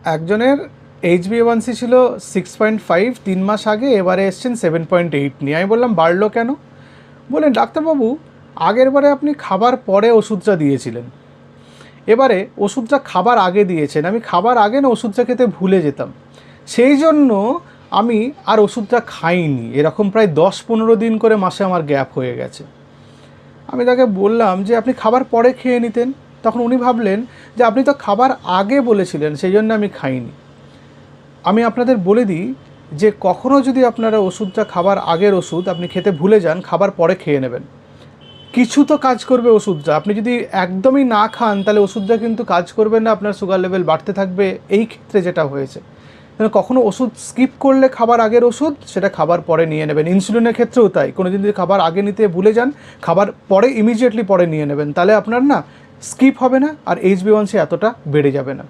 একজনের HbA1c ছিল 6.5 3 মাস আগে, এবারে এসছেন 7.8 নিয়ে। আমি বললাম বাড়লো কেন? বললেন ডাক্তারবাবু আগের বারে আপনি খাবার পরে ওষুধটা দিয়েছিলেন, এবারে ওষুধটা খাবার আগে দিয়েছেন। আমি খাবার আগে না ওষুধটা খেতে ভুলে যেতাম, সেই জন্য আমি আর ওষুধটা খাইনি। এরকম প্রায় 10-15 দিন করে মাসে আমার গ্যাপ হয়ে গেছে। আমি তাকে বললাম যে আপনি খাবার পরে খেয়ে নিতেন। তখন উনি ভাবলেন যে আপনি তো খাবার আগে বলেছিলেন, সেই জন্য আমি খাইনি। আমি আপনাদের বলে দিই যে কখনও যদি আপনারা ওষুধটা খাবার আগের ওষুধ আপনি খেতে ভুলে যান, খাবার পরে খেয়ে নেবেন। কিছু তো কাজ করবে ওষুধটা। আপনি যদি একদমই না খান তাহলে ওষুধটা কিন্তু কাজ করবে না, আপনার সুগার লেভেল বাড়তে থাকবে। এই ক্ষেত্রে যেটা হয়েছে, কখনো ওষুধ স্কিপ করলে খাবার আগের ওষুধ সেটা খাবার পরে নিয়ে নেবেন। ইনসুলিনের ক্ষেত্রেও তাই, কোনো দিন যদি খাবার আগে নিতে ভুলে যান, খাবার পরে ইমিডিয়েটলি পরে নিয়ে নেবেন, তাহলে আপনার না স্কিপ হবে না আর HbA1c এতটা বেড়ে যাবে না।